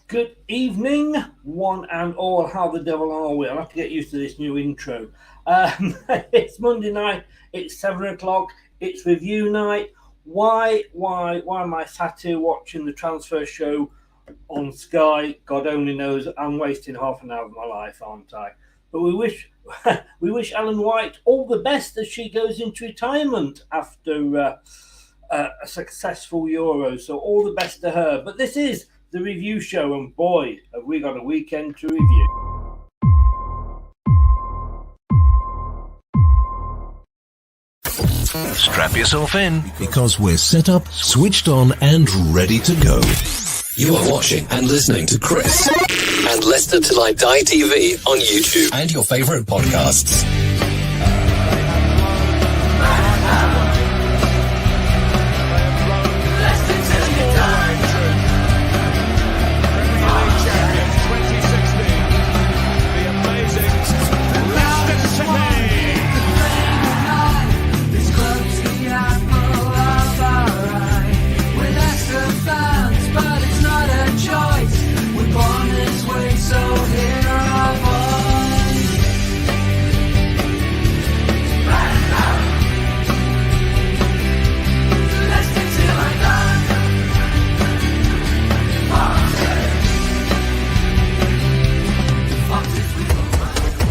Good evening, one and all. How the devil are we? I'll have to get used to this new intro. It's Monday night. It's 7:00. It's review night. Why am I sat here watching the transfer show on Sky? God only knows. I'm wasting half an hour of my life, aren't I? But we wish Ellen White all the best as she goes into retirement after a successful Euro. So all the best to her. But this is the review show, and boy, have we got a weekend to review. Strap yourself in, because we're set up, switched on, and ready to go. You are watching and listening to Chris and Leicester Till I Die TV on YouTube and your favourite podcasts.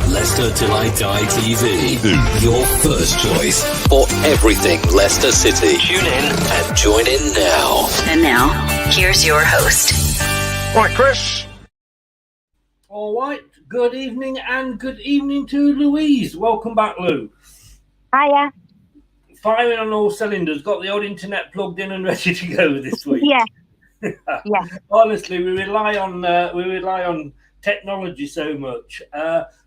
Leicester Till I Die TV, your first choice for everything Leicester City. Tune in and join in now. And now, here's your host. Right, Chris. All right, good evening, and good evening to Louise. Welcome back, Lou. Hiya. Firing on all cylinders. Got the old internet plugged in and ready to go this week. Yeah. Yeah. Honestly, we rely on technology so much.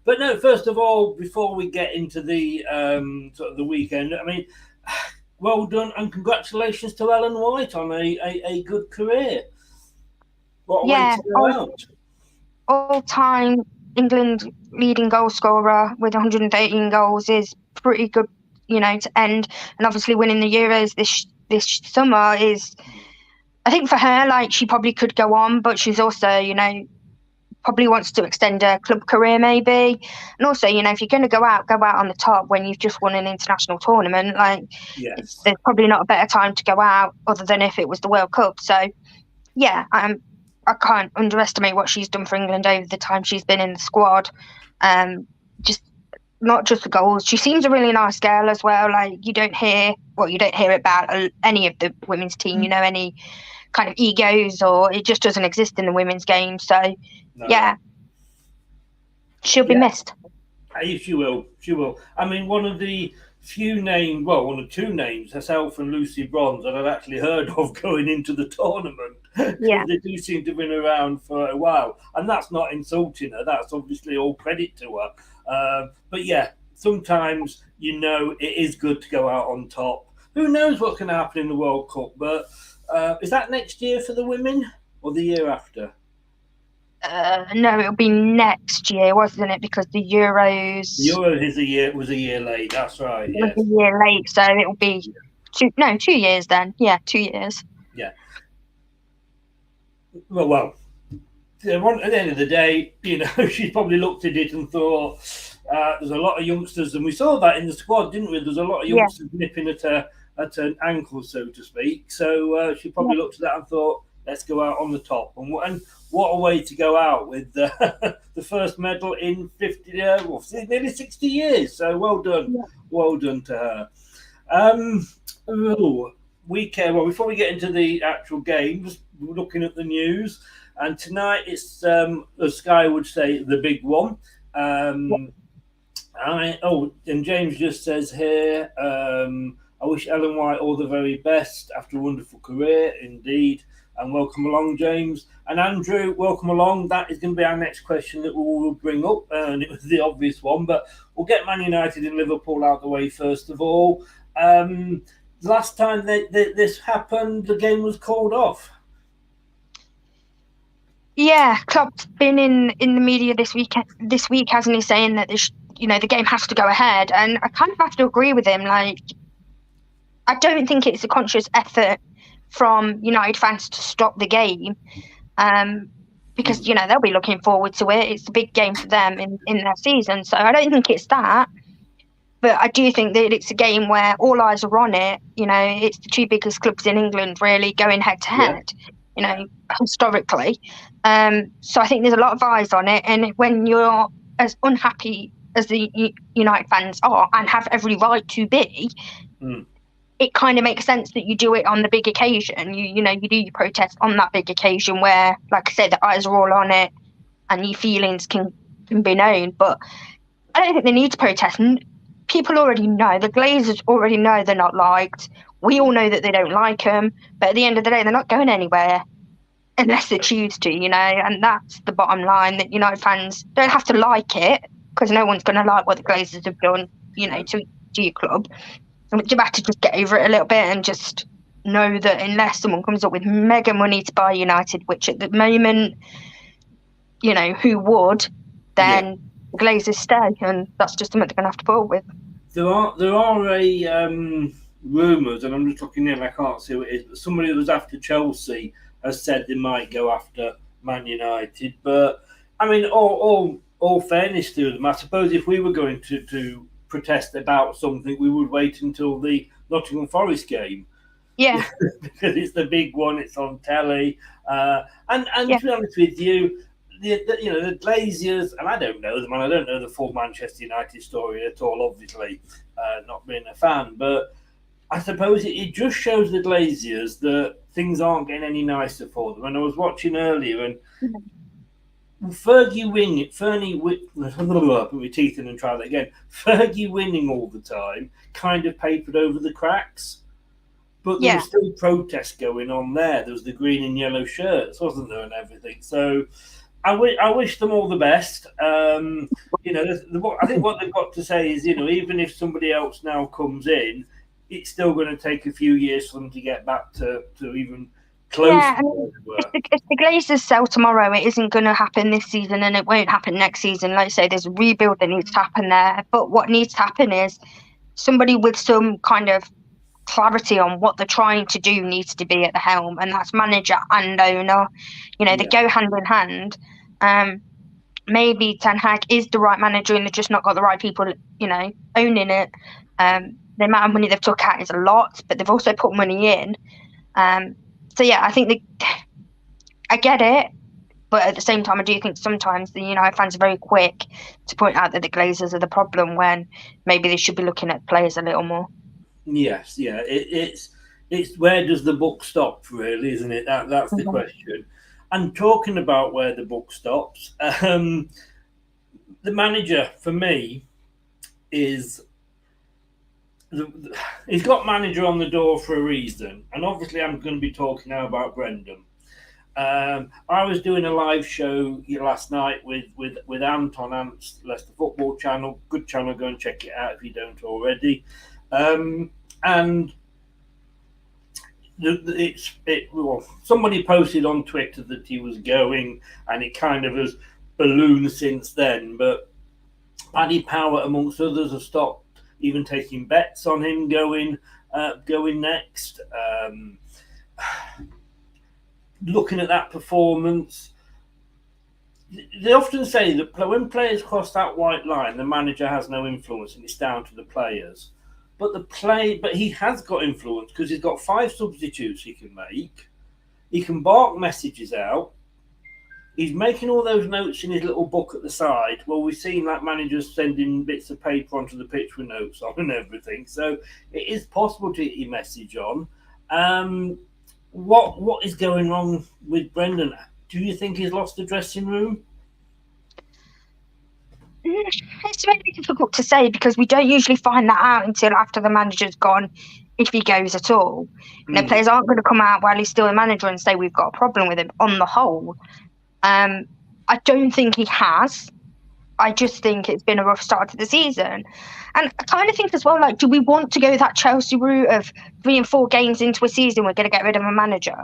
But no, first of all, before we get into the sort of the weekend, I mean, well done and congratulations to Ellen White on a good career. What a way to go out. All-time England leading goal scorer with 113 goals is pretty good, to end. And obviously winning the Euros this summer is, I think for her, she probably could go on, but she's also, probably wants to extend her club career maybe. And also, if you're going to go out on the top when you've just won an international tournament, yes. There's probably not a better time to go out other than if it was the World Cup. So, yeah, I can't underestimate what she's done for England over the time she's been in the squad. Just not just the goals. She seems a really nice girl as well. You don't hear about any of the women's team, any kind of egos, or it just doesn't exist in the women's game. So, yeah, she'll be missed. She will. I mean, one of the two names, herself and Lucy Bronze, that I've actually heard of going into the tournament. Yeah. They do seem to have been around for a while. And that's not insulting her. That's obviously all credit to her. But yeah, sometimes, it is good to go out on top. Who knows what's going to happen in the World Cup? But is that next year for the women or the year after? No, it'll be next year, wasn't it? Because the Euros. The Euros was a year late. That's right. It was a year late, so it'll be 2 years then. Yeah, 2 years. Yeah. Well. At the end of the day, she probably looked at it and thought, "There's a lot of youngsters," and we saw that in the squad, didn't we? There's a lot of youngsters nipping at an ankle, so to speak. So she probably looked at that and thought, let's go out on the top. And what a way to go out with the first medal in nearly 60 years. So well done. Yeah. Well done to her. Weekend. Well, before we get into the actual games, we're looking at the news. And tonight it's, as Sky would say, the big one. And James just says here, I wish Ellen White all the very best after a wonderful career, indeed. And welcome along, James. And Andrew, welcome along. That is going to be our next question that we will bring up. And it was the obvious one, but we'll get Man United and Liverpool out the way first of all. Last time this happened, the game was called off. Yeah, Klopp's been in the media this week, hasn't he, saying that the game has to go ahead. And I kind of have to agree with him. I don't think it's a conscious effort from United fans to stop the game, because, they'll be looking forward to it. It's a big game for them in their season. So I don't think it's that. But I do think that it's a game where all eyes are on it. It's the two biggest clubs in England really going head to head, historically. So I think there's a lot of eyes on it. And when you're as unhappy as the United fans are and have every right to be, it kind of makes sense that you do it on the big occasion. You do your protest on that big occasion where, like I said, the eyes are all on it and your feelings can be known. But I don't think they need to protest. People already know. The Glazers already know they're not liked. We all know that they don't like them. But at the end of the day, they're not going anywhere unless they choose to, and that's the bottom line, that United fans don't have to like it, because no one's going to like what the Glazers have done, to your club. You have to just get over it a little bit and just know that unless someone comes up with mega money to buy United, which at the moment, who would, then the Glazers stay, and that's just something they're going to have to put up with. There are rumours, and I'm just looking in, I can't see who it is, but somebody that was after Chelsea has said they might go after Man United. But I mean, all fairness to them, I suppose if we were going to protest about something, we would wait until the Nottingham Forest game. Yeah, because it's the big one. It's on telly, and to be honest with you, the Glazers, and I don't know them, and I don't know the full Manchester United story at all. Obviously, not being a fan, but I suppose it just shows the Glazers that things aren't getting any nicer for them. And I was watching earlier, and Fergie winning all the time kind of papered over the cracks. But there was still protests going on there. There was the green and yellow shirts, wasn't there, and everything. So I wish them all the best. I think what they've got to say is, even if somebody else now comes in, it's still going to take a few years for them to get back to even close. Yeah, if the Glazers sell tomorrow, it isn't going to happen this season, and it won't happen next season. Like I say, there's a rebuild that needs to happen there. But what needs to happen is somebody with some kind of clarity on what they're trying to do needs to be at the helm, and that's manager and owner. They go hand in hand. Maybe Ten Hag is the right manager, and they've just not got the right people, owning it. The amount of money they've took out is a lot, but they've also put money in. So yeah, I think I get it, but at the same time, I do think sometimes the United fans are very quick to point out that the Glazers are the problem when maybe they should be looking at players a little more. Yes, yeah, it's where does the book stop, really, isn't it? That's the question. And talking about where the book stops, the manager for me is. He's got manager on the door for a reason, and obviously I'm going to be talking now about Brendan. I was doing a live show last night with Ant on Ant's Leicester Football channel. Good channel, go and check it out if you don't already. And somebody posted on Twitter that he was going, and it kind of has ballooned since then. But Paddy Power, amongst others, have stopped even taking bets on him going next. Looking at that performance, they often say that when players cross that white line, the manager has no influence, and it's down to the players. But he has got influence because he's got 5 substitutes he can make. He can bark messages out. He's making all those notes in his little book at the side. Well, we've seen that managers sending bits of paper onto the pitch with notes on and everything. So it is possible to get your message on. What is going wrong with Brendan? Do you think he's lost the dressing room? It's very difficult to say because we don't usually find that out until after the manager's gone, if he goes at all. Players aren't going to come out while he's still a manager and say we've got a problem with him on the whole. I don't think he has. I just think it's been a rough start to the season. And I kind of think as well, do we want to go that Chelsea route of 3 and 4 games into a season, we're going to get rid of a manager?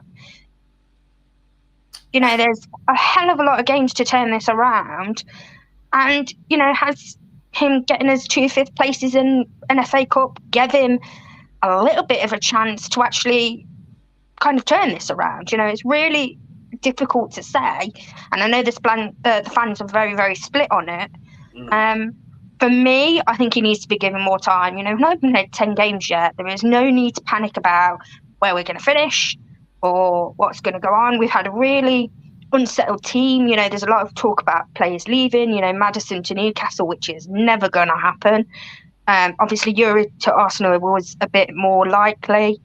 There's a hell of a lot of games to turn this around. And, has him getting us 2 5th places in an FA Cup give him a little bit of a chance to actually kind of turn this around? It's really difficult to say. And I know the fans are very, very split on it. For me, I think he needs to be given more time. We've not even played 10 games yet. There is no need to panic about where we're going to finish or what's going to go on. We've had a really unsettled team. There's a lot of talk about players leaving, Maddison to Newcastle, which is never going to happen. Obviously, Yuri to Arsenal was a bit more likely.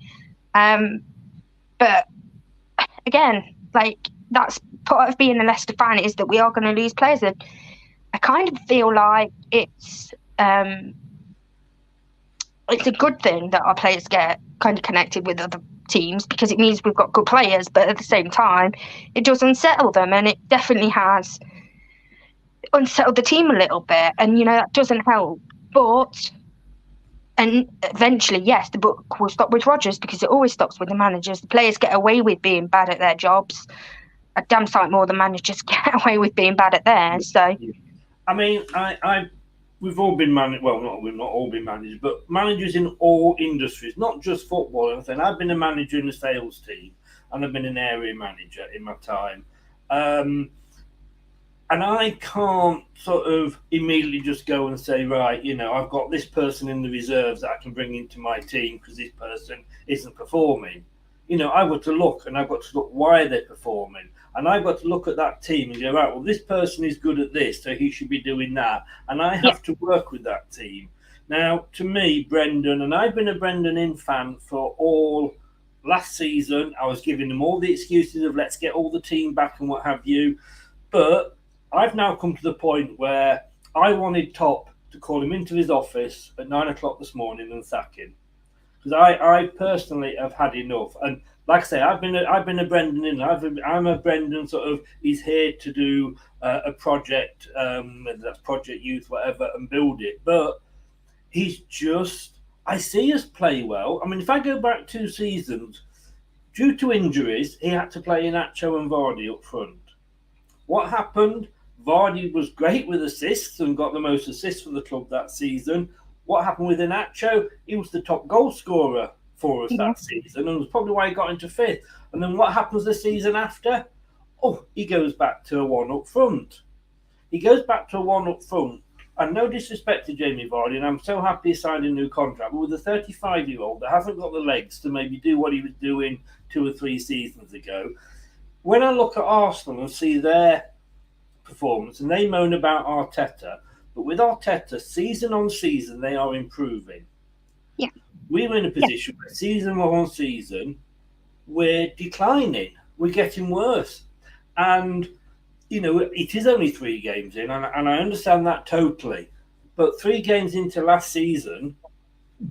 But again, that's part of being a Leicester fan, is that we are going to lose players. And I kind of feel like it's a good thing that our players get kind of connected with other teams, because it means we've got good players, but at the same time it does unsettle them, and it definitely has unsettled the team a little bit, and that doesn't help. And eventually, yes, the book will stop with Rodgers, because it always stops with the managers. The players get away with being bad at their jobs a damn sight more than managers get away with being bad at theirs. So I mean, we've all been managed. Well, we've not all been managed, but managers in all industries, not just football. And I've been a manager in the sales team, and I've been an area manager in my time. And I can't sort of immediately just go and say, right, I've got this person in the reserves that I can bring into my team because this person isn't performing. I've got to look, and I've got to look why they're performing. And I've got to look at that team and go, right, well, this person is good at this, so he should be doing that. And I have to work with that team. Now, to me, Brendan, and I've been a Brendan in fan for all last season. I was giving them all the excuses of let's get all the team back and what have you. But I've now come to the point where I wanted Top to call him into his office at 9 o'clock this morning and sack him. Because I personally have had enough. And like I say, I've been a Brendan in. I'm a Brendan sort of. He's here to do a project, whether that's Project Youth, whatever, and build it. But he's just. I see us play well. I mean, if I go back 2 seasons, due to injuries, he had to play Inacho and Vardy up front. What happened? Vardy was great with assists and got the most assists for the club that season. What happened with Inacho? He was the top goal scorer for us that season, and it was probably why he got into 5th. And then what happens the season after? Oh, he goes back to a 1 up front. And no disrespect to Jamie Vardy, and I'm so happy he signed a new contract, but with a 35-year-old that hasn't got the legs to maybe do what he was doing 2 or 3 seasons ago. When I look at Arsenal and see their performance, and they moan about Arteta, but with Arteta, season on season, they are improving. Yeah. We were in a position where season on season, we're declining. We're getting worse. And, it is only 3 games in, and I understand that totally. But 3 games into last season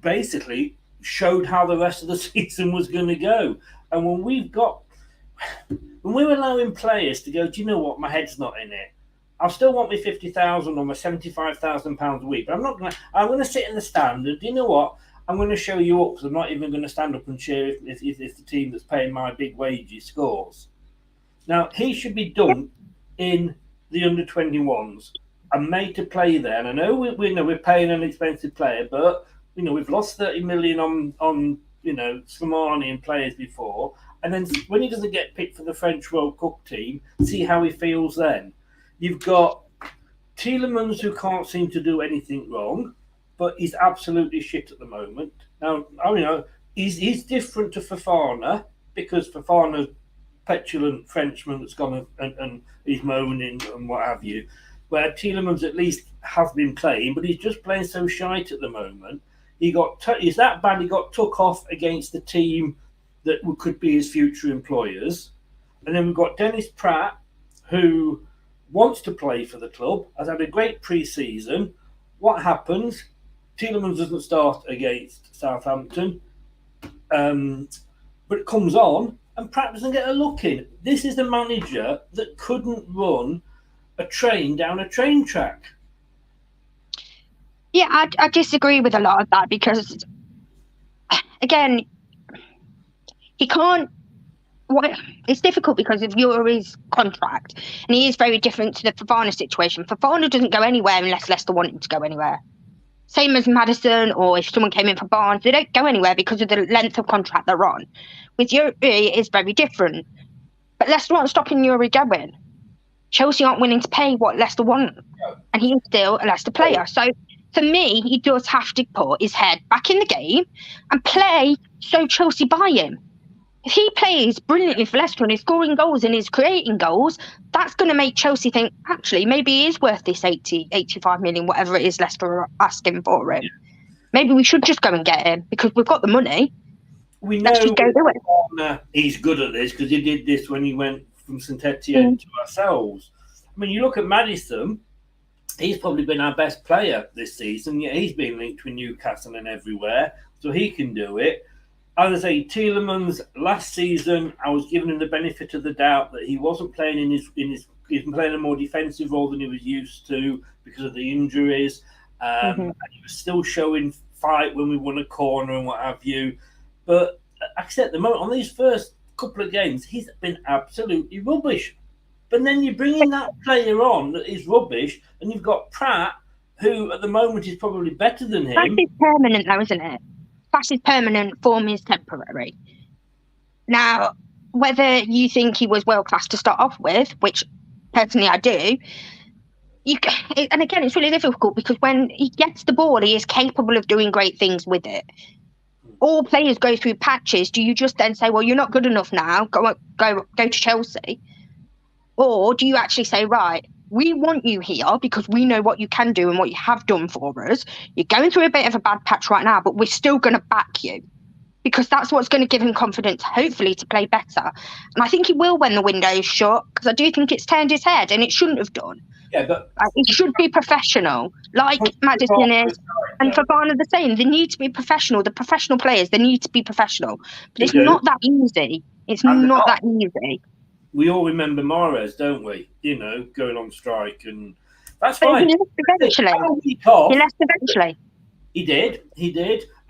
basically showed how the rest of the season was going to go. And when we're allowing players to go, do you know what, my head's not in it. I'll still want my 50,000 or my £75,000 a week, but I'm going to sit in the stand, and do you know what? I'm going to show you up, because I'm not even going to stand up and cheer if the team that's paying my big wages scores. Now, he should be dumped in the under-21s and made to play there. And I know we're paying an expensive player, but we've lost 30 million on Slimani and players before. And then when he doesn't get picked for the French World Cup team, see how he feels then. You've got Tielemans, who can't seem to do anything wrong, but he's absolutely shit at the moment. Now, he's different to Fofana, because Fofana's petulant Frenchman that's gone and he's moaning and what have you, where Tielemans at least has been playing, but he's just playing so shite at the moment. He's that bad, he got took off against the team that could be his future employers. And then we've got Dennis Pratt, who wants to play for the club, has had a great pre-season. What happens? Tielemans doesn't start against Southampton, but it comes on, and Pratt doesn't get a look in. This is the manager that couldn't run a train down a train track. Yeah, I disagree with a lot of that, because, again, he can't. It's difficult because of Yuri's contract, and he is very different to the Fofana situation. Fofana doesn't go anywhere unless Leicester want him to go anywhere. Same as Maddison, or if someone came in for Barnes, they don't go anywhere because of the length of contract they're on. With Yuri, it is very different. But Leicester aren't stopping Yuri going. Chelsea aren't willing to pay what Leicester want. And he's still a Leicester player. So for me, he does have to put his head back in the game and play so Chelsea buy him. If he plays brilliantly for Leicester and is scoring goals and is creating goals, that's going to make Chelsea think, actually, maybe he is worth this 85 million, whatever it is Leicester are asking for him. Yeah. Maybe we should just go and get him because we've got the money. We know he's good at this because he did this when he went from St Etienne to ourselves. I mean, you look at Maddison, he's probably been our best player this season. Yeah, he's been linked with Newcastle and everywhere, so he can do it. As I say, Tielemans last season, I was giving him the benefit of the doubt that he wasn't playing he's been playing a more defensive role than he was used to because of the injuries. And he was still showing fight when we won a corner and what have you. But at the moment, on these first couple of games, he's been absolutely rubbish. But then you bring in that player on that is rubbish, and you've got Pratt, who at the moment is probably better than him. That is permanent, though, isn't it? That is permanent, form is temporary. Now, whether you think he was world-class to start off with, which personally I do, and again, it's really difficult because when he gets the ball, he is capable of doing great things with it. All players go through patches. Do you just then say, well, you're not good enough now, go to Chelsea? Or do you actually say, right, we want you here because we know what you can do and what you have done for us. You're going through a bit of a bad patch right now, but we're still going to back you because that's what's going to give him confidence, hopefully, to play better. And I think he will when the window is shut because I do think it's turned his head and it shouldn't have done. Yeah, but it should be professional, like Maddison is, and Fofana the same. They need to be professional. The professional players, they need to be professional. But it's not that easy. It's not that easy. We all remember Mahrez, don't we? You know, going on strike, and that's fine. He left eventually. He did.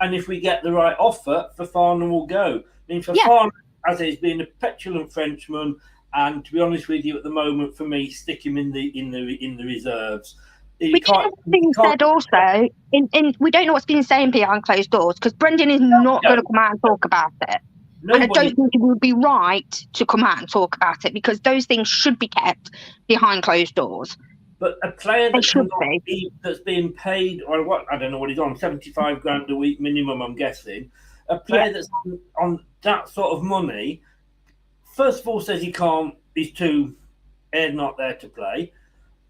And if we get the right offer, Fofana will go. I mean, Fofana, as he's been a petulant Frenchman. And to be honest with you, at the moment, for me, stick him in the reserves. We don't know what's being said also. We don't know what's being said behind closed doors because Brendan is not going to come out and talk about it. And I don't think it would be right to come out and talk about it because those things should be kept behind closed doors. But a player that's being paid, or what, I don't know what he's on, 75 grand a week minimum, I'm guessing. A player that's on that sort of money. First of all, says he can't. He's not there to play.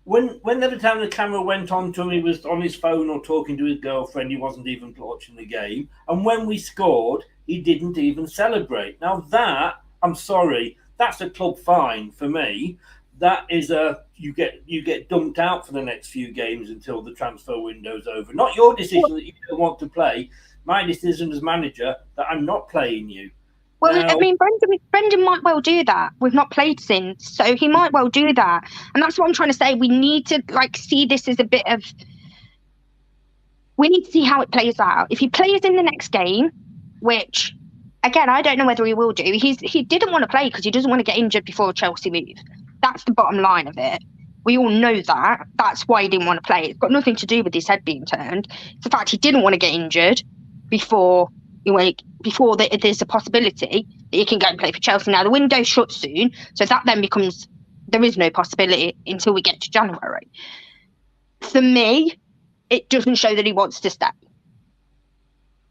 Whenever time the camera went on to him, he was on his phone or talking to his girlfriend. He wasn't even watching the game. And when we scored, he didn't even celebrate. Now that, I'm sorry, that's a club fine for me. That is you get dumped out for the next few games until the transfer window's over. Not your decision that you don't want to play. My decision as manager that I'm not playing you. Well, I mean, Brendan might well do that. We've not played since, so he might well do that. And that's what I'm trying to say. We need to see this as a bit of. We need to see how it plays out. If he plays in the next game, which, again, I don't know whether he will do. He didn't want to play because he doesn't want to get injured before Chelsea move. That's the bottom line of it. We all know that. That's why he didn't want to play. It's got nothing to do with his head being turned. It's the fact he didn't want to get injured before there's a possibility that he can go and play for Chelsea. Now, the window's shut soon, so that then becomes, there is no possibility until we get to January. For me, it doesn't show that he wants to stay.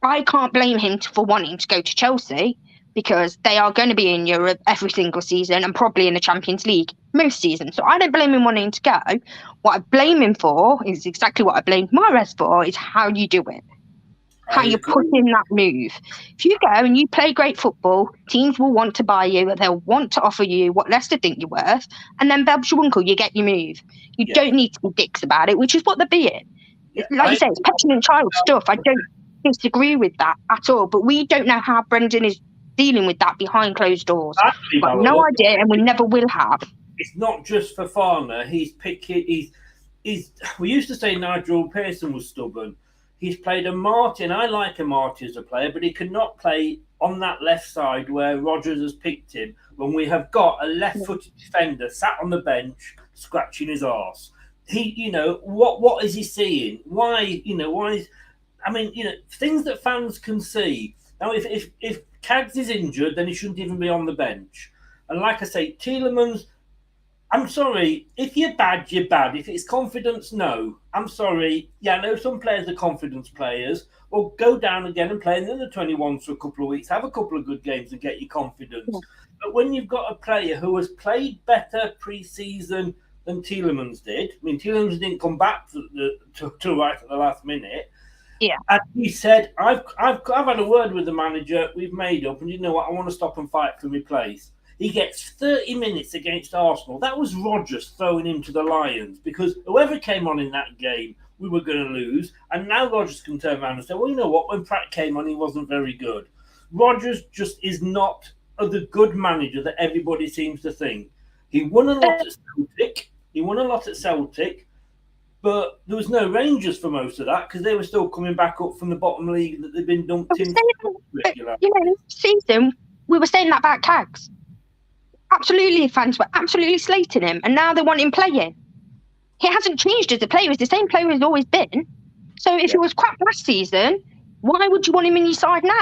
I can't blame him for wanting to go to Chelsea because they are going to be in Europe every single season and probably in the Champions League most seasons. So I don't blame him wanting to go. What I blame him for is exactly what I blamed Mahrez for, is how you do it. How you put in that move. If you go and you play great football, teams will want to buy you, they'll want to offer you what Leicester think you're worth, and then Babs your uncle, you get your move. You don't need to be dicks about it, which is what they're being. Like you say, it's petulant child stuff. I don't disagree with that at all, but we don't know how Brendan is dealing with that behind closed doors. We've got no idea, and we never will have. It's not just Fofana. He's picky. We used to say Nigel Pearson was stubborn. He's played a Martin. I like a Martin as a player, but he cannot play on that left side where Rodgers has picked him when we have got a left-footed defender sat on the bench scratching his arse. What is he seeing? Why is, I mean, things that fans can see. Now, if Cags is injured, then he shouldn't even be on the bench. And like I say, Tielemans, I'm sorry, if you're bad, you're bad. If it's confidence, no. I'm sorry. Yeah, I know some players are confidence players. Or go down again and play in the under 21s for a couple of weeks, have a couple of good games and get your confidence. Yeah. But when you've got a player who has played better pre-season than Tielemans did, I mean, Tielemans didn't come back to right at the last minute. Yeah. And he said, I've had a word with the manager, we've made up, and you know what, I want to stop and fight for my place. He gets 30 minutes against Arsenal. That was Rodgers throwing him to the Lions, because whoever came on in that game, we were going to lose. And now Rodgers can turn around and say, well, you know what, when Pratt came on, he wasn't very good. Rodgers just is not the good manager that everybody seems to think. He won a lot at Celtic. But there was no Rangers for most of that, because they were still coming back up from the bottom league that they've been dumped in. Season, we were saying that about Cags. Absolutely, fans were absolutely slating him, and now they want him playing. He hasn't changed as a player. He's the same player he's always been. So if it was crap last season, why would you want him in your side now?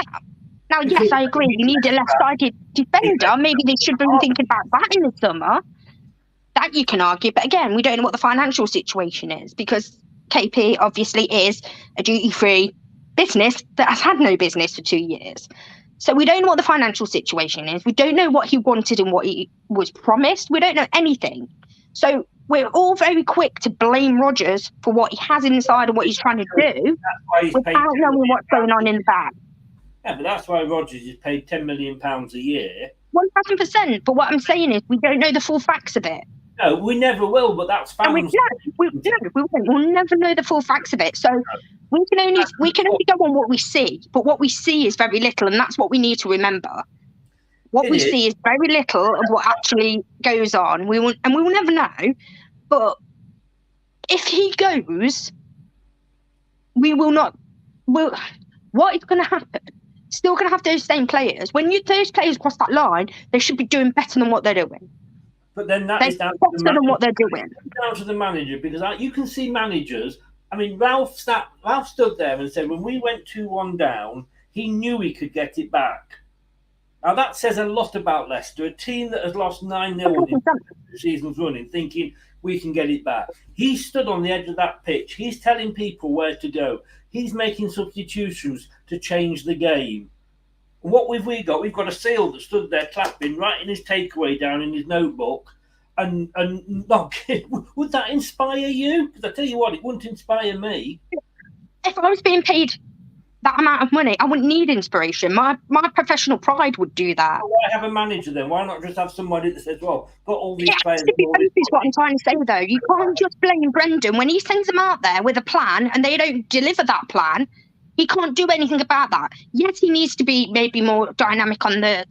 Now, yes, I agree. You need a left-sided defender. Maybe they should be thinking about that in the summer. That you can argue. But again, we don't know what the financial situation is, because KP obviously is a duty-free business that has had no business for 2 years. So we don't know what the financial situation is. We don't know what he wanted and what he was promised. We don't know anything. So we're all very quick to blame Rodgers for what he has inside and what he's trying to do without knowing what's going on in the back. Yeah, but that's why Rodgers is paid £10 million a year. 1,000%. But what I'm saying is we don't know the full facts of it. No, we never will, but that's fans. We won't. We'll never know the full facts of it. So we can only go on what we see, but what we see is very little, and that's what we need to remember. What we see is very little of what actually goes on. We will never know. But if he goes, we will not. What is going to happen? Still going to have those same players. When those players cross that line, they should be doing better than what they're doing. But then that is down to the manager. What they're doing. Down to the manager, because you can see managers. I mean, Ralph stood there and said when we went 2-1 down, he knew he could get it back. Now that says a lot about Leicester, a team that has lost 9-0 in 2 seasons running, thinking we can get it back. He stood on the edge of that pitch. He's telling people where to go. He's making substitutions to change the game. What have we got? We've got a seal that stood there clapping, writing his takeaway down in his notebook. And not, would that inspire you? Because I tell you what, it wouldn't inspire me. If I was being paid that amount of money, I wouldn't need inspiration. My professional pride would do that. Why have a manager then? Why not just have somebody that says, well, got all these players? Is what I'm trying to say, though. You can't just blame Brendan when he sends them out there with a plan and they don't deliver that plan. He can't do anything about that. Yes, he needs to be maybe more dynamic on the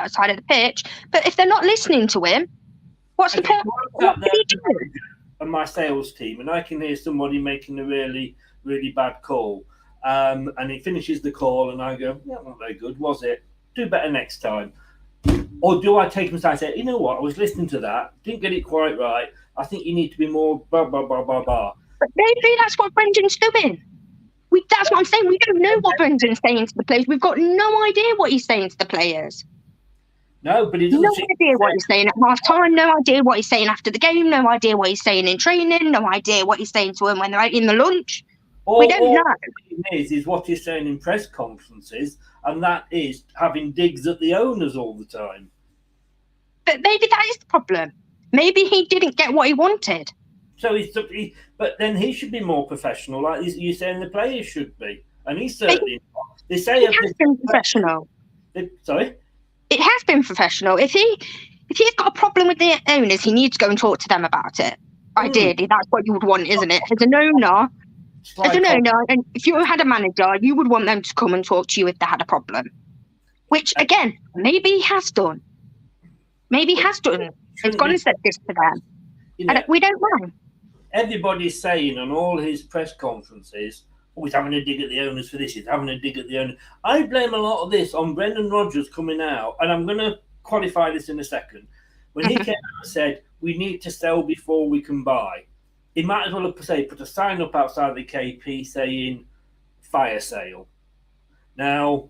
side of the pitch. But if they're not listening to him, what's the point? What can he do? And my sales team, and I can hear somebody making a really, really bad call. And he finishes the call, and I go, that wasn't very good, was it? Do better next time. Or do I take him aside and say, you know what, I was listening to that, didn't get it quite right. I think you need to be more blah, blah, blah, blah, blah. But maybe that's what Brendan's doing. That's what I'm saying. We don't know what Brendan's saying to the players. We've got no idea what he's saying to the players. No, but he doesn't. No idea what he's saying at half time, no idea what he's saying after the game, no idea what he's saying in training, no idea what he's saying to them when they're out in the lunch. We don't know. What it is what he's saying in press conferences, and that is having digs at the owners all the time. But maybe that is the problem. Maybe he didn't get what he wanted. So but then he should be more professional, like you're saying the players should be. And he's certainly not. They say he has been professional. Sorry? It has been professional. If he's got a problem with the owners, he needs to go and talk to them about it. Ideally, that's what you would want, isn't it? As an owner, and if you had a manager, you would want them to come and talk to you if they had a problem. Which, again, maybe he has done. Maybe he has done. He's gone and said this to them. We don't know. Everybody's saying on all his press conferences, he's having a dig at the owners for this, he's having a dig at the owners. I blame a lot of this on Brendan Rodgers coming out, and I'm going to qualify this in a second. When he came out and said, we need to sell before we can buy, he might as well have put a sign up outside the KP saying fire sale. Now,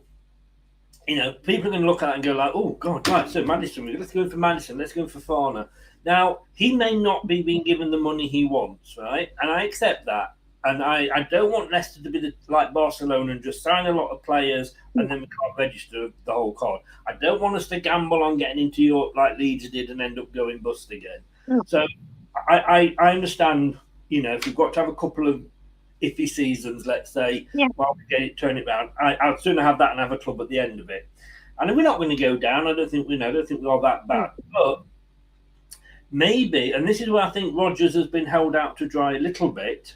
people are going to look at it and go like, oh, God, right, so Maddison, let's go in for Maddison, let's go in for Farner. Now, he may not be being given the money he wants, right? And I accept that. And I don't want Leicester to be like Barcelona and just sign a lot of players and then we can't register the whole card. I don't want us to gamble on getting into York like Leeds did and end up going bust again. So I understand, if we've got to have a couple of iffy seasons, let's say, while we turn it around, I'd sooner have that and have a club at the end of it. And we're not going to go down. I don't think we're all that bad. But maybe, and this is where I think Rodgers has been held out to dry a little bit,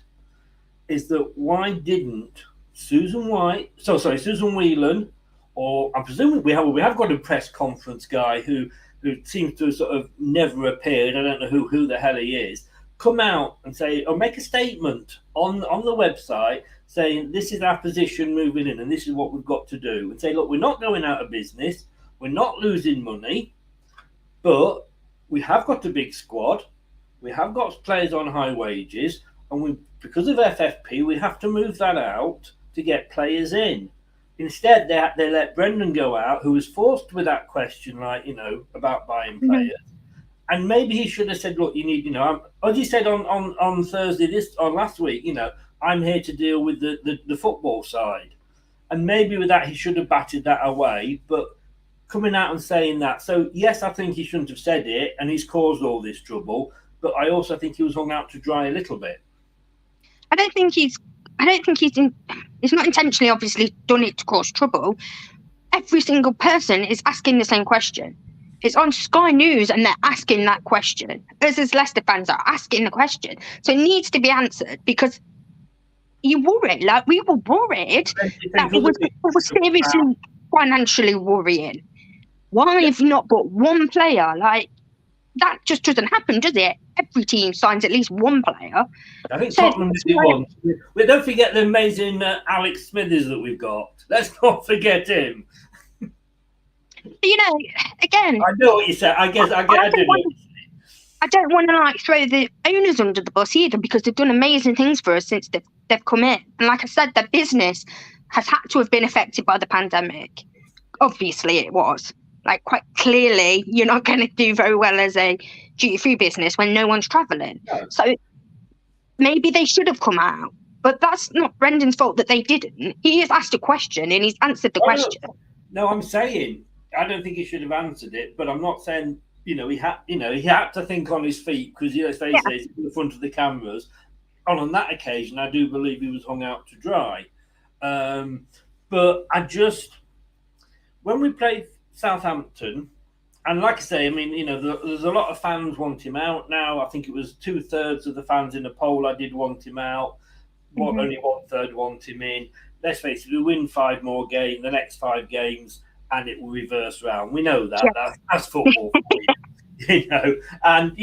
is that why didn't Susan Whelan, or I'm presuming we have got a press conference guy who seems to have sort of never appeared. I don't know who the hell he is. Come out and say, or make a statement on the website saying this is our position moving in and this is what we've got to do. And say, look, we're not going out of business. We're not losing money, but we have got a big squad. We have got players on high wages. And because of FFP, we have to move that out to get players in. Instead, they let Brendan go out, who was forced with that question, about buying players. And maybe he should have said, look, you need, as he said on Thursday, last week, I'm here to deal with the football side. And maybe with that, he should have batted that away. But coming out and saying that. So, yes, I think he shouldn't have said it, and he's caused all this trouble. But I also think he was hung out to dry a little bit. I don't think he's not intentionally obviously done it to cause trouble. Every single person is asking the same question. It's on Sky News and they're asking that question. Us as Leicester fans are asking the question. So it needs to be answered because you worry, like we were worried that it was seriously financially worrying. Why have you not got one player? Like that just doesn't happen, does it? Every team signs at least one player. I think Tottenham did one. We don't forget the amazing Alex Smithers that we've got. Let's not forget him. Again, I know what you said. I do. I don't want to throw the owners under the bus either because they've done amazing things for us since they've come in. And like I said, their business has had to have been affected by the pandemic. Obviously, it was. Like quite clearly, you're not going to do very well as a duty-free business when no one's travelling. No. So maybe they should have come out. But that's not Brendan's fault that they didn't. He has asked a question and he's answered the question. No, I'm saying I don't think he should have answered it. But I'm not saying he had to think on his feet because let's face it, he's in the front of the cameras. And on that occasion, I do believe he was hung out to dry. But when we played Southampton, and like I say, there's a lot of fans want him out now. I think it was 2/3 of the fans in a poll I did want him out. Only 1/3 want him in. Let's face it, we win 5 more games, the next 5 games, and it will reverse round. We know that. Yeah. That's football for you, And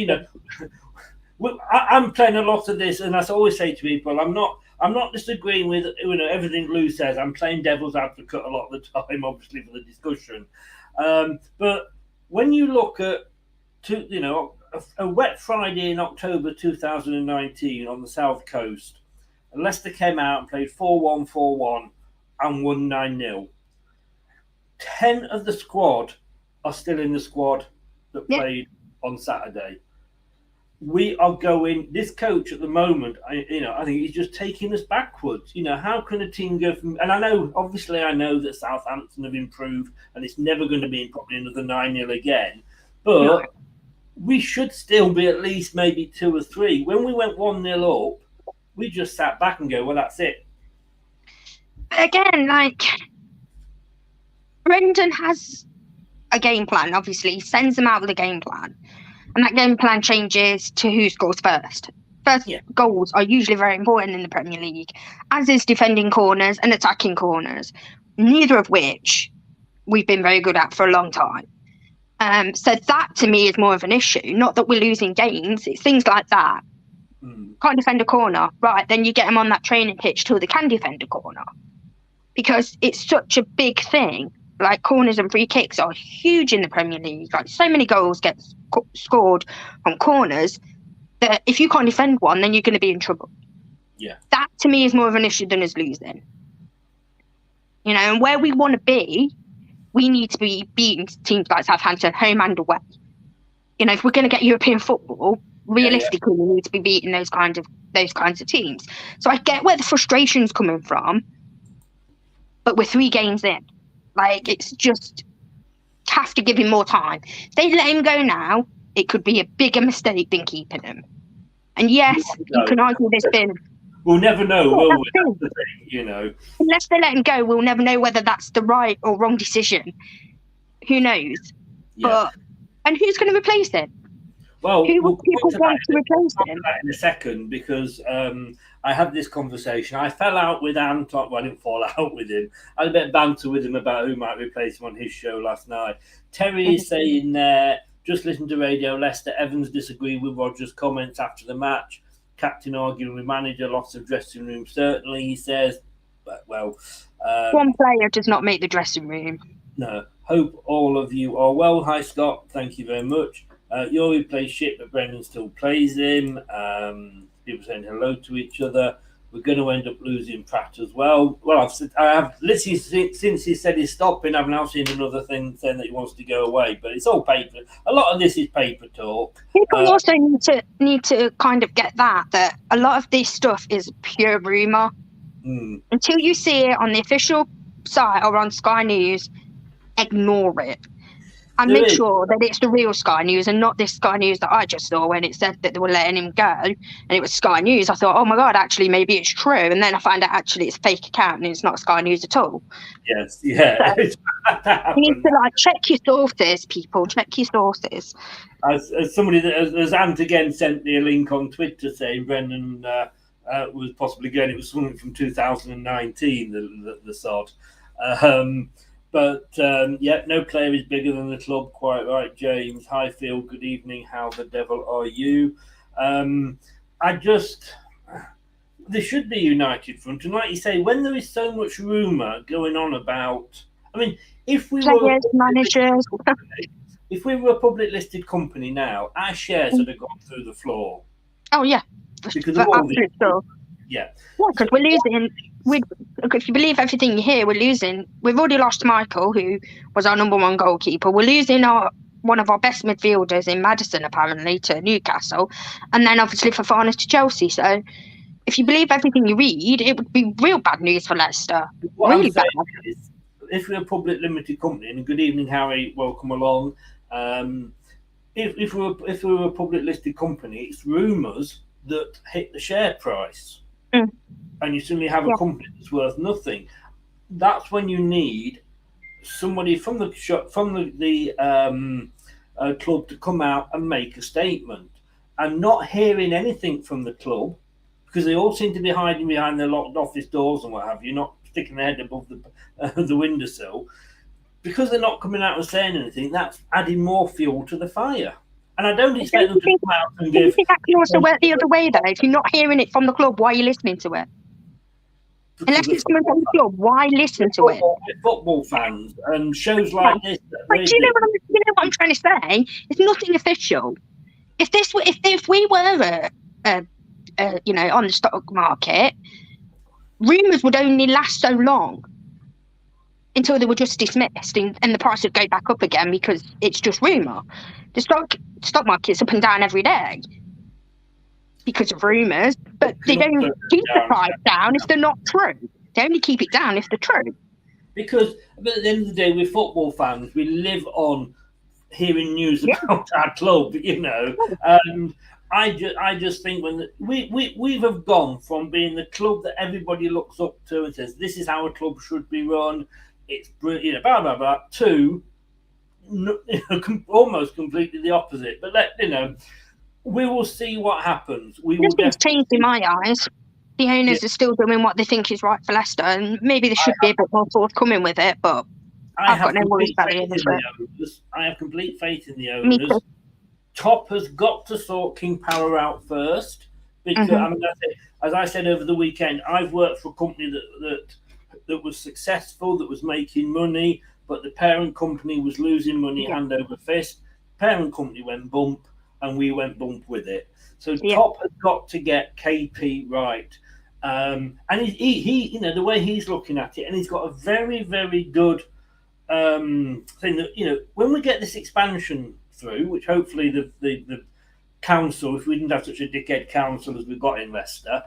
I'm playing a lot of this, and as I always say to people, I'm not disagreeing with everything Lou says. I'm playing devil's advocate a lot of the time, obviously for the discussion. But when you look at a wet Friday in October 2019 on the South Coast, Leicester came out and played 4-1, 4-1 and won 9-0. 10 of the squad are still in the squad that played on Saturday. We are going. This coach at the moment, I think he's just taking us backwards. How can a team go from? And I know that Southampton have improved, and it's never going to be probably another 9-0 again. But we should still be at least maybe 2 or 3. When we went 1-0 up, we just sat back and go, well, that's it. Again, Brendan has a game plan. Obviously, he sends them out with a game plan. And that game plan changes to who scores first. Goals are usually very important in the Premier League, as is defending corners and attacking corners, neither of which we've been very good at for a long time. So that, to me, is more of an issue. Not that we're losing games. It's things like that. Can't defend a corner. Right, then you get them on that training pitch till they can defend a corner. Because it's such a big thing. Like, corners and free kicks are huge in the Premier League. Like, so many goals get scored on corners that if you can't defend one, then you're going to be in trouble. Yeah. That, to me, is more of an issue than us losing. And where we want to be we need to be beating teams like Southampton home and away. You know, if we're going to get European football, realistically, we need to be beating those kinds of teams. So I get where the frustration's coming from, but we're 3 games in. Like, it's just have to give him more time. If they let him go now, it could be a bigger mistake than keeping him. And yes, you can argue there's been. We'll never know, will we? That's the thing, you know. Unless they let him go, we'll never know whether that's the right or wrong decision. Who knows? Yeah. And who's going to replace him? Well, who will people want to replace him? In a second, because I had this conversation. I fell out with Anton. Well, I didn't fall out with him. I had a bit of banter with him about who might replace him on his show last night. Terry is saying there, just listen to Radio Leicester. Evans disagreed with Rodgers' comments after the match. Captain arguing with manager, lots of dressing room. Certainly, he says. But, well, one player does not make the dressing room. No. Hope all of you are well. Hi, Scott. Thank you very much. Yori plays shit, but Brendan still plays him. People saying hello to each other. We're going to end up losing Pratt as well. Well, I have literally, since he said he's stopping, I've now seen another thing saying that he wants to go away. But it's all paper. A lot of this is paper talk. People also need to kind of get that a lot of this stuff is pure rumour. Until you see it on the official site or on Sky News, ignore it. And make sure that it's the real Sky News and not this Sky News that I just saw when it said that they were letting him go and it was Sky News. I thought, oh my God, actually, maybe it's true. And then I found out actually it's a fake account and it's not Sky News at all. Yes, yeah. So, you need to check your sources, people. Check your sources. As somebody as Ant again sent me a link on Twitter saying Brendan was possibly going. It was something from 2019, the sod. But, no player is bigger than the club. Quite right, James. Hi, Phil. Good evening. How the devil are you? There should be a united front. And like you say, when there is so much rumour going on about... I mean, if we were... managers. If we were a public listed company now, our shares would have gone through the floor. Oh, yeah. Because of all this. Yeah, because we're losing. If you believe everything you hear, we're losing. We've already lost Michael, who was our number 1 goalkeeper. We're losing one of our best midfielders in Maddison, apparently, to Newcastle. And then, obviously, Fofana to Chelsea. So, if you believe everything you read, it would be real bad news for Leicester. What really I'm bad. Is, if we're a public limited company, and good evening, Harry, welcome along. If we were a public listed company, it's rumours that hit the share price. And you suddenly have a company that's worth nothing. That's when you need somebody from the club to come out and make a statement. And not hearing anything from the club, because they all seem to be hiding behind their locked office doors and what have you, not sticking their head above the windowsill. Because they're not coming out and saying anything, that's adding more fuel to the fire. And I don't expect them to come out and give... I think that can also work the other way, though. If you're not hearing it from the club, why are you listening to it? Unless it's coming from the club, why listen to it? Football fans and shows like this... But do you know what I'm trying to say? It's nothing official. If we were, on the stock market, rumours would only last so long until they were just dismissed and the price would go back up again because it's just rumour. The stock market's up and down every day because of rumours, but they don't keep the price down if they're not true. They only keep it down if they're true. Because at the end of the day, we're football fans. We live on hearing news about our club, and I just think when we have gone from being the club that everybody looks up to and says this is how a club should be run, it's brilliant, blah blah blah, to almost completely the opposite. But we will see what happens. Nothing's changed in my eyes. The owners are still doing what they think is right for Leicester, and maybe they should be a bit more forthcoming with it. But I've got no worries about it. I have complete faith in the owners. Top has got to sort King Power out first, because as I said over the weekend, I've worked for a company that was successful, that was making money, but the parent company was losing money hand over fist. Parent company went bump, and we went bump with it. So Top has got to get KP right, and he the way he's looking at it, and he's got a very, very good saying that, when we get this expansion through, which hopefully the council, if we didn't have such a dickhead council as we've got in Leicester,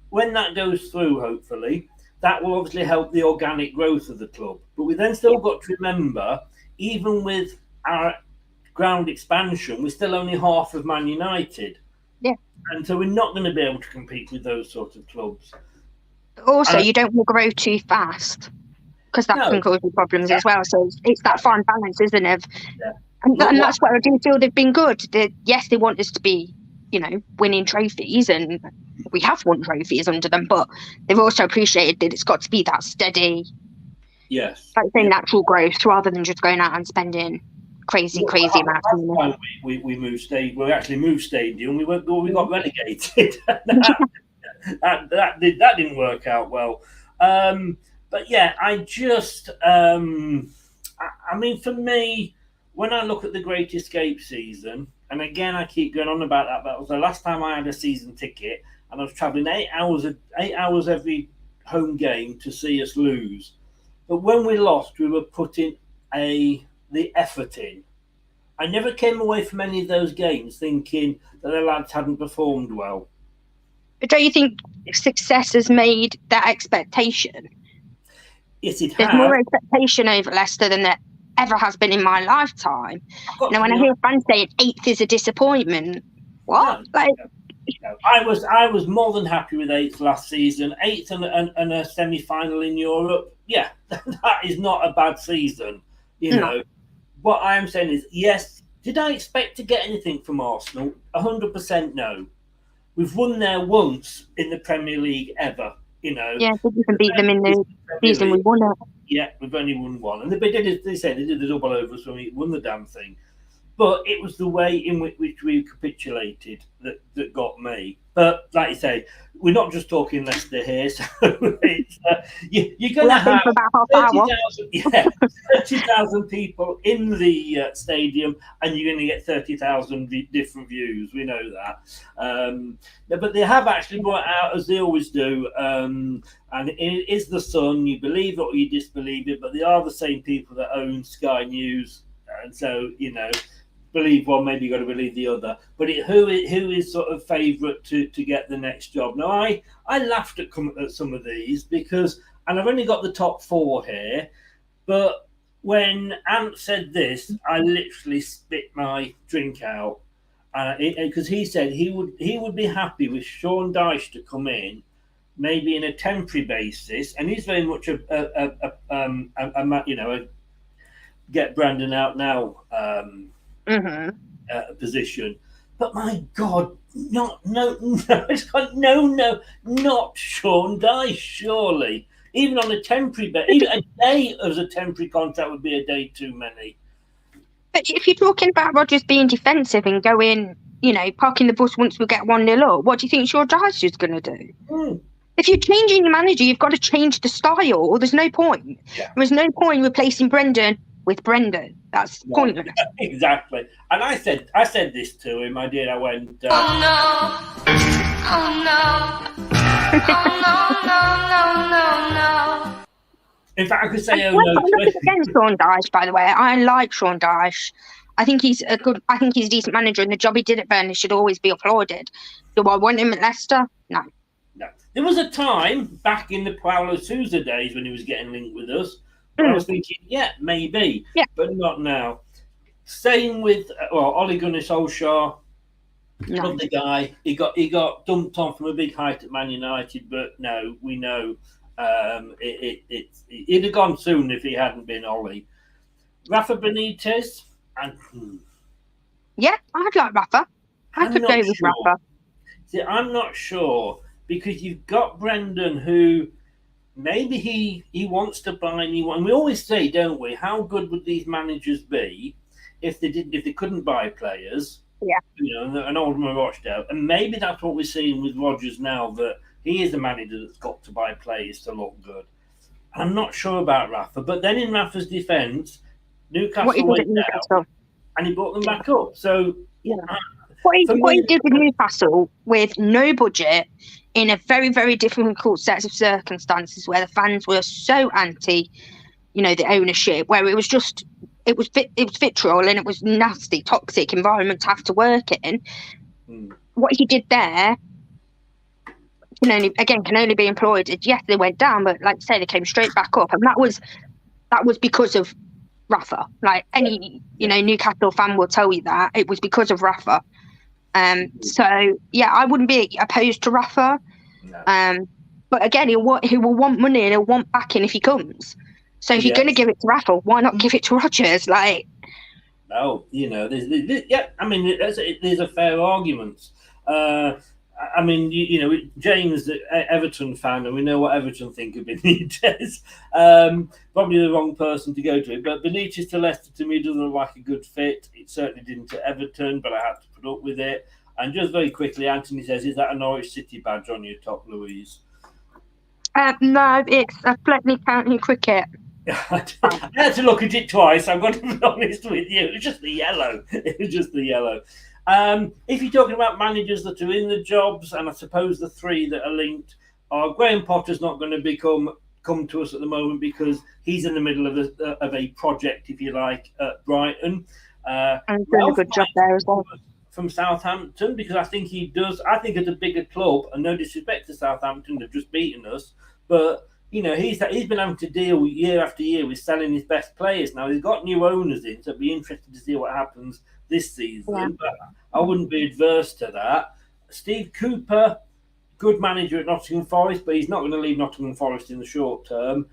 when that goes through, hopefully, that will obviously help the organic growth of the club. But we then still got to remember, even with our ground expansion, we're still only half of Man United. Yeah. And so we're not going to be able to compete with those sorts of clubs. Also, you don't want to grow too fast, because that can cause you problems as well. So it's that fine balance, isn't it? Yeah. And that's where I do feel they've been good. Yes, they want us to be, winning trophies, and we have won trophies under them, but they've also appreciated that it's got to be that steady, natural growth, rather than just going out and spending crazy amounts of money. We moved stadium. We actually moved stadium. We got relegated. that didn't work out well. But yeah, I just, I mean, for me, when I look at the Great Escape season, and again, I keep going on about that, but it was the last time I had a season ticket, and I was travelling 8 hours every home game to see us lose. But when we lost, we were putting the effort in. I never came away from any of those games thinking that the lads hadn't performed well. But don't you think success has made that expectation? Yes, it has. There's more expectation over Leicester than there ever has been in my lifetime. When I hear fans saying 8th is a disappointment, what? No. I was more than happy with 8th last season. 8th and a semi-final in Europe. Yeah, that is not a bad season. No. What I am saying is, yes, did I expect to get anything from Arsenal? 100% no. We've won there once in the Premier League ever, Yeah, we can beat them in the season we won it. Yeah, we've only won one. And they did the double over us when we won the damn thing. But it was the way in which we capitulated that got me. But like you say, we're not just talking Leicester here. So it's, you're going to have 30,000 people in the stadium, and you're going to get 30,000 different views. We know that. But they have actually brought out, as they always do, and it is the Sun. You believe it or you disbelieve it, but they are the same people that own Sky News. And so, believe one, maybe you got to believe the other. But who is sort of favourite to get the next job? Now, I laughed at some of these because, and I've only got the top 4 here, but when Ant said this, I literally spit my drink out, because he said he would be happy with Sean Dyche to come in, maybe in a temporary basis, and he's very much a get Brandon out now. Position, but my God, not Sean Dyche, surely. Even on a temporary, even a day as a temporary contract would be a day too many. But if you're talking about Rodgers being defensive and going, parking the bus once we get 1-0 up, what do you think Sean Dyche is going to do? If you're changing your manager, you've got to change the style, or there's no point. Yeah. There's no point replacing Brendan with Brendan. That's pointless. Exactly. And I said this to him. I did. I went. Oh no! Oh no! Oh no! In fact, I could say, oh no. Against Sean Dyche, by the way, I like Sean Dyche. I think he's a decent manager, and the job he did at Burnley should always be applauded. Do I want him at Leicester? No. There was a time back in the Paulo Sousa days when he was getting linked with us. I was thinking, maybe, but not now. Same with Ole Gunnar Solskjaer. Love the guy. He got dumped on from a big height at Man United, but no, we know he'd have gone soon if he hadn't been Ole. Rafa Benitez, and I'd like Rafa. I could go with Rafa. See, I'm not sure, because you've got Brendan, who maybe he wants to buy anyone. And we always say, don't we, how good would these managers be if they couldn't buy players? Yeah. An old man washed out. And maybe that's what we're seeing with Rodgers now, that he is a manager that's got to buy players to look good. I'm not sure about Rafa, but then in Rafa's defence, Newcastle went down and he brought them back up. So what he did with Newcastle, with no budget, in a very, very difficult set of circumstances where the fans were so anti, the ownership, where it was vitriol and it was nasty, toxic environment to have to work in. What he did there can only be employed. Yes, they went down, but like I say, they came straight back up, and that was because of Rafa. Like any Newcastle fan will tell you that it was because of Rafa. So yeah, I wouldn't be opposed to Rafa. No. But again, he will want money and he'll want backing if he comes. So if you're going to give it to Rafa, why not give it to Rodgers? Like, no, there's a fair argument. James, Everton fan, and we know what Everton think of Benitez. Probably the wrong person to go to it. But Benitez to Leicester, to me, doesn't look like a good fit. It certainly didn't to Everton, but I had to put up with it. And just very quickly, Anthony says, is that a Norwich City badge on your top, Louise? No, it's a Fletney County cricket. I had to look at it twice. I'm going to be honest with you. It was just the yellow. If you're talking about managers that are in the jobs, and I suppose the three that are linked are Graham Potter's not going to come to us at the moment because he's in the middle of a project, if you like, at Brighton. And doing a good job there as well. From Southampton, because I think he does. I think at a bigger club, and no disrespect to Southampton, they've just beaten us, but he's been having to deal year after year with selling his best players. Now he's got new owners in, so it'd be interesting to see what happens this season. Yeah. But I wouldn't be adverse to that. Steve Cooper, good manager at Nottingham Forest, but he's not going to leave Nottingham Forest in the short term.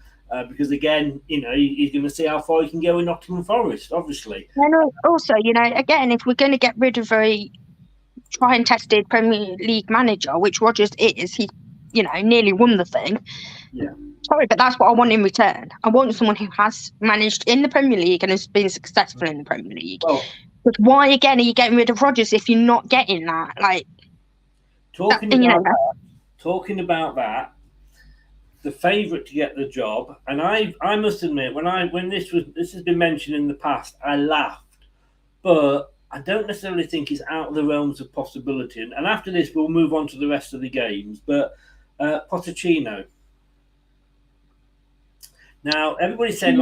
Because again, he's going to see how far he can go in Nottingham Forest, obviously. And also, again, if we're going to get rid of a tried and tested Premier League manager, which Rodgers is, he, nearly won the thing. Yeah. Sorry, but that's what I want in return. I want someone who has managed in the Premier League and has been successful in the Premier League. Well, but why again are you getting rid of Rodgers if you're not getting that? Like, talking about that. The favourite to get the job, and I must admit, when this has been mentioned in the past, I laughed, but I don't necessarily think it's out of the realms of possibility. And after this, we'll move on to the rest of the games. But Pochettino. Now, everybody said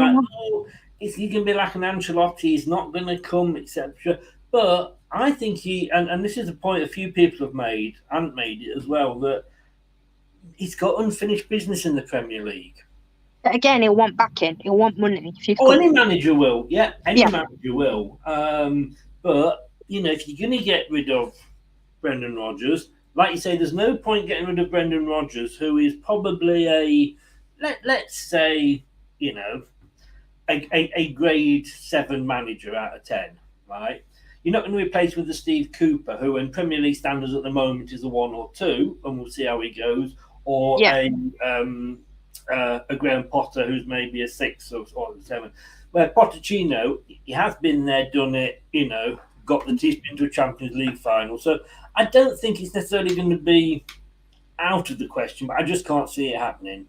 he's going to be like an Ancelotti, he's not going to come, etc. But I think and this is a point a few people have made it as well, that he's got unfinished business in the Premier League. Again, he'll want backing. He'll want money. Any manager will. Yeah, manager will. But, if you're going to get rid of Brendan Rodgers, like you say, there's no point getting rid of Brendan Rodgers, who is probably let's say, a grade 7 manager out of 10, right? You're not going to replace with the Steve Cooper, who in Premier League standards at the moment is a 1 or 2, and we'll see how he goes. Or a Graham Potter, who's maybe a 6 or 7. Where Pochettino, he has been there, done it, he's been to a Champions League final. So I don't think it's necessarily going to be out of the question, but I just can't see it happening.